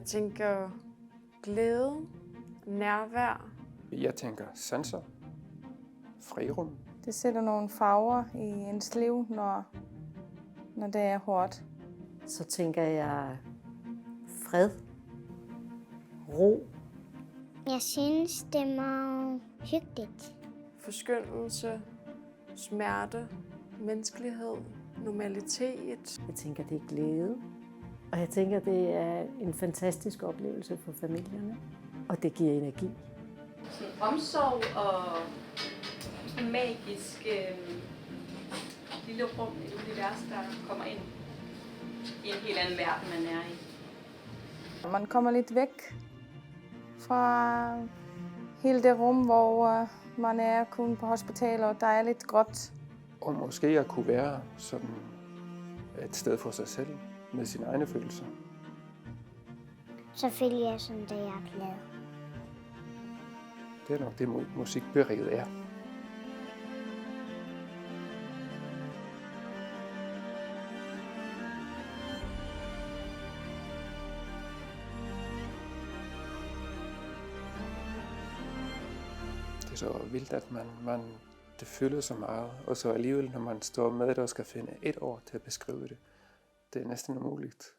Jeg tænker glæde, nærvær. Jeg tænker sanser, frirum. Det sætter nogle farver i ens liv, når det er hårdt. Så tænker jeg fred, ro. Jeg synes, det er meget hyggeligt. Forskønnelse, smerte, menneskelighed, normalitet. Jeg tænker, det er glæde. Og jeg tænker, det er en fantastisk oplevelse for familierne. Og det giver energi. Sådan omsorg og en magisk lille rum, et univers, der kommer ind i en helt anden verden, man er i. Man kommer lidt væk fra hele det rum, hvor man er kun på hospitalet, og der er lidt gråt. Og måske at kunne være sådan et sted for sig selv med sine egne følelser. Selvfølgelig er sådan, at jeg er glad. Det er nok det, musikberiget er. Det er så vildt, at det fylder så meget, og så alligevel, når man står med det og skal finde et ord til at beskrive det, det er næsten umuligt.